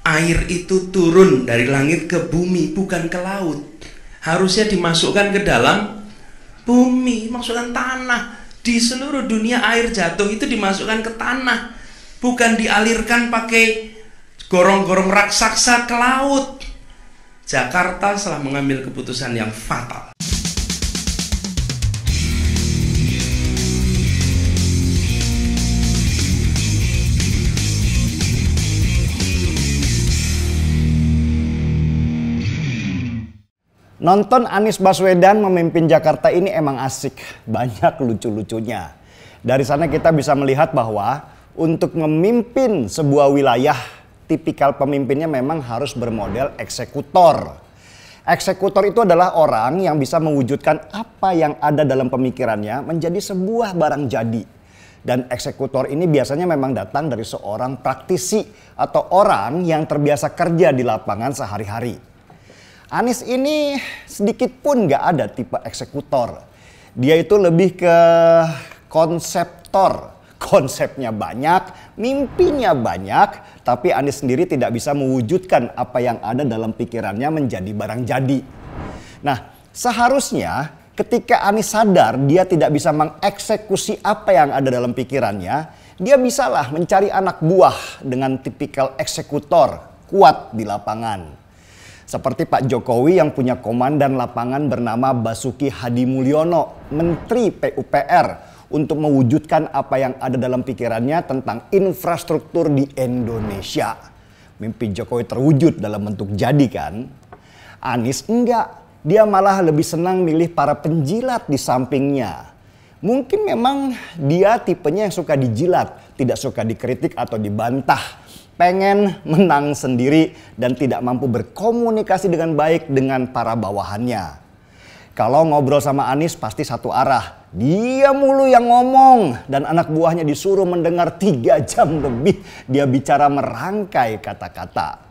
Air itu turun dari langit ke bumi, bukan ke laut. Harusnya dimasukkan ke dalam bumi, masukkan tanah. Di seluruh dunia air jatuh itu dimasukkan ke tanah, bukan dialirkan pakai gorong-gorong raksasa ke laut. Jakarta telah mengambil keputusan yang fatal. Nonton Anies Baswedan memimpin Jakarta ini emang asik, banyak lucu-lucunya. Dari sana kita bisa melihat bahwa untuk memimpin sebuah wilayah, tipikal pemimpinnya memang harus bermodel eksekutor. Eksekutor itu adalah orang yang bisa mewujudkan apa yang ada dalam pemikirannya menjadi sebuah barang jadi. Dan eksekutor ini biasanya memang datang dari seorang praktisi atau orang yang terbiasa kerja di lapangan sehari-hari. Anies ini sedikit pun gak ada tipe eksekutor. Dia itu lebih ke konseptor. Konsepnya banyak, mimpinya banyak, tapi Anies sendiri tidak bisa mewujudkan apa yang ada dalam pikirannya menjadi barang jadi. Nah, seharusnya ketika Anies sadar dia tidak bisa mengeksekusi apa yang ada dalam pikirannya, dia bisalah mencari anak buah dengan tipikal eksekutor kuat di lapangan. Seperti Pak Jokowi yang punya komandan lapangan bernama Basuki Hadimulyono, Menteri PUPR, untuk mewujudkan apa yang ada dalam pikirannya tentang infrastruktur di Indonesia. Mimpi Jokowi terwujud dalam bentuk jadi kan? Anies enggak, dia malah lebih senang milih para penjilat di sampingnya. Mungkin memang dia tipenya yang suka dijilat, tidak suka dikritik atau dibantah. Pengen menang sendiri dan tidak mampu berkomunikasi dengan baik dengan para bawahannya. Kalau ngobrol sama Anies pasti satu arah. Dia mulu yang ngomong dan anak buahnya disuruh mendengar 3 jam lebih dia bicara merangkai kata-kata.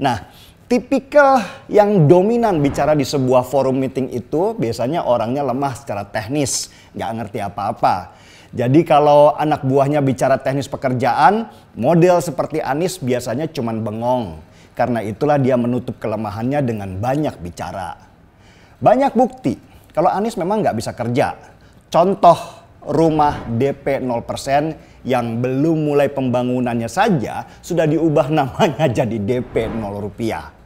Nah, tipikal yang dominan bicara di sebuah forum meeting itu biasanya orangnya lemah secara teknis, nggak ngerti apa-apa. Jadi kalau anak buahnya bicara teknis pekerjaan, model seperti Anies biasanya cuman bengong. Karena itulah dia menutup kelemahannya dengan banyak bicara. Banyak bukti kalau Anies memang nggak bisa kerja. Contoh rumah DP 0% yang belum mulai pembangunannya saja sudah diubah namanya jadi DP 0 rupiah.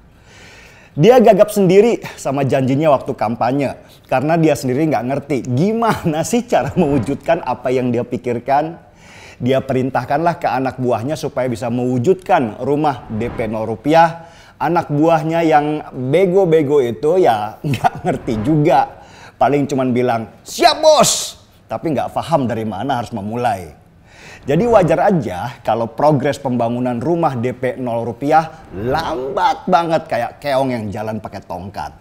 Dia gagap sendiri sama janjinya waktu kampanye. Karena dia sendiri nggak ngerti gimana sih cara mewujudkan apa yang dia pikirkan. Dia perintahkanlah ke anak buahnya supaya bisa mewujudkan rumah DP 0 rupiah. Anak buahnya yang bego-bego itu ya nggak ngerti juga. Paling cuman bilang, siap bos. Tapi nggak paham dari mana harus memulai. Jadi wajar aja kalau progres pembangunan rumah DP 0 rupiah lambat banget kayak keong yang jalan pakai tongkat.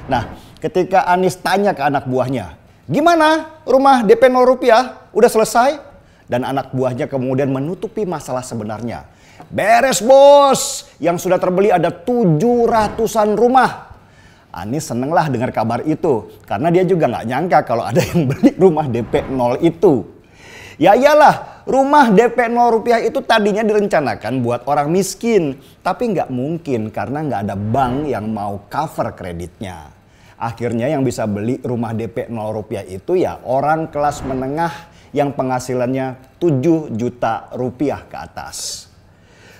Nah, ketika Anies tanya ke anak buahnya, gimana rumah DP 0 rupiah? Udah selesai? Dan anak buahnya kemudian menutupi masalah sebenarnya. Beres bos, yang sudah terbeli ada 700-an rumah. Anies senenglah dengar kabar itu, karena dia juga nggak nyangka kalau ada yang beli rumah DP 0 itu. Ya iyalah, rumah DP 0 rupiah itu tadinya direncanakan buat orang miskin. Tapi nggak mungkin karena nggak ada bank yang mau cover kreditnya. Akhirnya yang bisa beli rumah DP 0 rupiah itu ya orang kelas menengah yang penghasilannya 7 juta rupiah ke atas.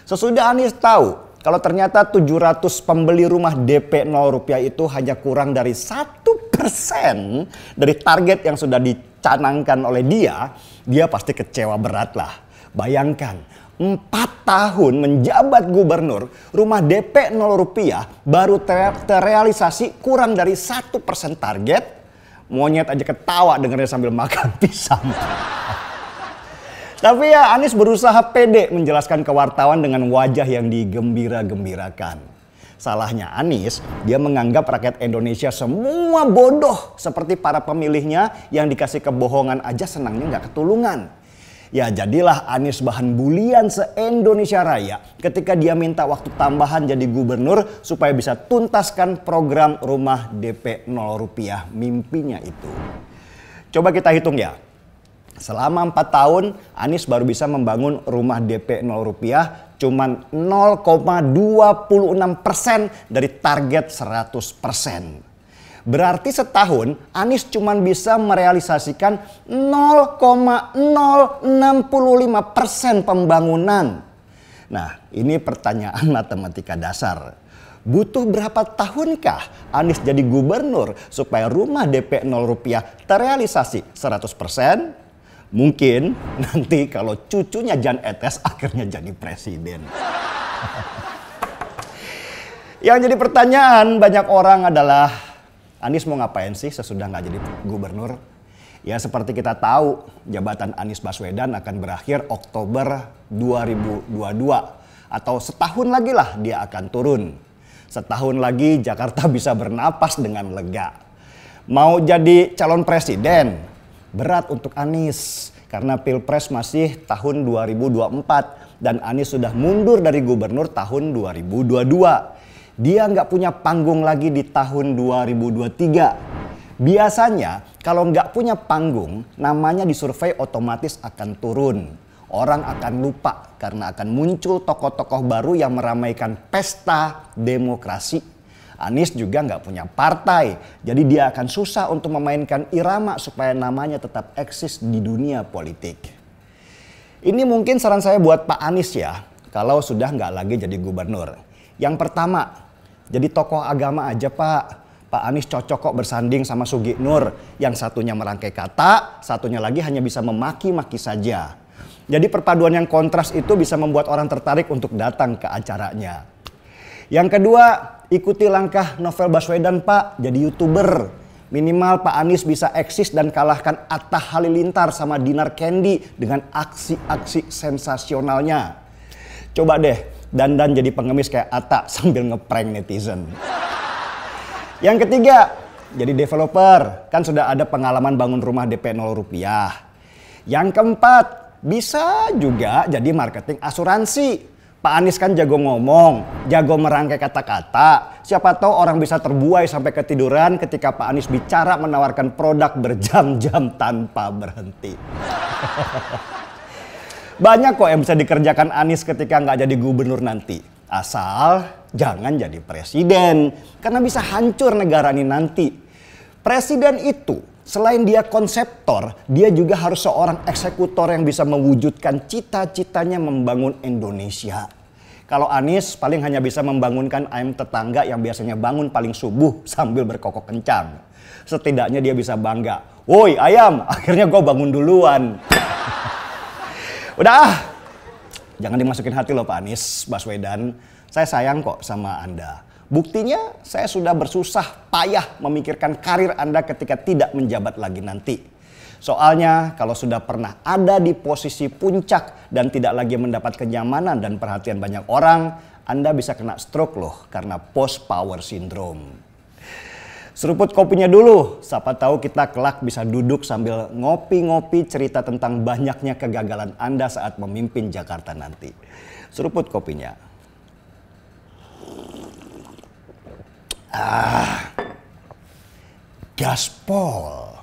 Sesudah Anies tahu kalau ternyata 700 pembeli rumah DP 0 rupiah itu hanya kurang dari 1% dari target yang sudah dicanangkan oleh dia pasti kecewa berat lah. Bayangkan 4 tahun menjabat gubernur, rumah DP 0 rupiah baru terrealisasi kurang dari 1% target. Monyet aja ketawa dengernya sambil makan pisang. Tapi ya Anies berusaha pede menjelaskan ke wartawan dengan wajah yang digembira-gembirakan. Salahnya Anies, dia menganggap rakyat Indonesia semua bodoh seperti para pemilihnya yang dikasih kebohongan aja senangnya nggak ketulungan. Ya jadilah Anies bahan bulian se-Indonesia Raya ketika dia minta waktu tambahan jadi gubernur supaya bisa tuntaskan program rumah DP 0 rupiah mimpinya itu. Coba kita hitung ya. Selama 4 tahun Anies baru bisa membangun rumah DP 0 rupiah cuman 0,26% dari target 100%. Berarti setahun Anies cuman bisa merealisasikan 0,065% pembangunan. Nah, ini pertanyaan matematika dasar. Butuh berapa tahunkah Anies jadi gubernur supaya rumah DP 0 rupiah terrealisasi 100%? Mungkin nanti kalau cucunya Jan Etes akhirnya jadi presiden. Yang jadi pertanyaan banyak orang adalah, Anies mau ngapain sih sesudah nggak jadi gubernur? Ya seperti kita tahu, jabatan Anies Baswedan akan berakhir Oktober 2022. Atau setahun lagi lah dia akan turun. Setahun lagi Jakarta bisa bernapas dengan lega. Mau jadi calon presiden, berat untuk Anies. Karena Pilpres masih tahun 2024 dan Anies sudah mundur dari gubernur tahun 2022. Dia nggak punya panggung lagi di tahun 2023. Biasanya kalau nggak punya panggung, namanya di survei otomatis akan turun. Orang akan lupa karena akan muncul tokoh-tokoh baru yang meramaikan pesta demokrasi. Anies juga nggak punya partai, jadi dia akan susah untuk memainkan irama supaya namanya tetap eksis di dunia politik. Ini mungkin saran saya buat Pak Anies ya, kalau sudah nggak lagi jadi gubernur. Yang pertama, jadi tokoh agama aja Pak. Pak Anies cocok kok bersanding sama Sugi Nur. Yang satunya merangkai kata, satunya lagi hanya bisa memaki-maki saja. Jadi perpaduan yang kontras itu bisa membuat orang tertarik untuk datang ke acaranya. Yang kedua, ikuti langkah Novel Baswedan Pak, jadi YouTuber. Minimal Pak Anies bisa eksis dan kalahkan Atta Halilintar sama Dinar Candy dengan aksi-aksi sensasionalnya. Coba deh dandan jadi pengemis kayak Atta sambil ngeprank netizen. Yang ketiga, jadi developer. Kan sudah ada pengalaman bangun rumah DP 0 rupiah. Yang keempat, bisa juga jadi marketing asuransi. Pak Anies kan jago ngomong, jago merangkai kata-kata. Siapa tahu orang bisa terbuai sampai ketiduran ketika Pak Anies bicara menawarkan produk berjam-jam tanpa berhenti. Banyak kok yang bisa dikerjakan Anies ketika nggak jadi gubernur nanti. Asal jangan jadi presiden, karena bisa hancur negara ini nanti. Presiden itu selain dia konseptor, dia juga harus seorang eksekutor yang bisa mewujudkan cita-citanya membangun Indonesia. Kalau Anies paling hanya bisa membangunkan ayam tetangga yang biasanya bangun paling subuh sambil berkokok kencang. Setidaknya dia bisa bangga. Woi ayam, akhirnya gue bangun duluan. Udah jangan dimasukin hati loh Pak Anies Baswedan. Saya sayang kok sama Anda. Buktinya saya sudah bersusah payah memikirkan karir Anda ketika tidak menjabat lagi nanti. Soalnya kalau sudah pernah ada di posisi puncak dan tidak lagi mendapat kenyamanan dan perhatian banyak orang, Anda bisa kena stroke loh karena post power syndrome. Seruput kopinya dulu, siapa tahu kita kelak bisa duduk sambil ngopi-ngopi cerita tentang banyaknya kegagalan Anda saat memimpin Jakarta nanti. Seruput kopinya. Gaspol.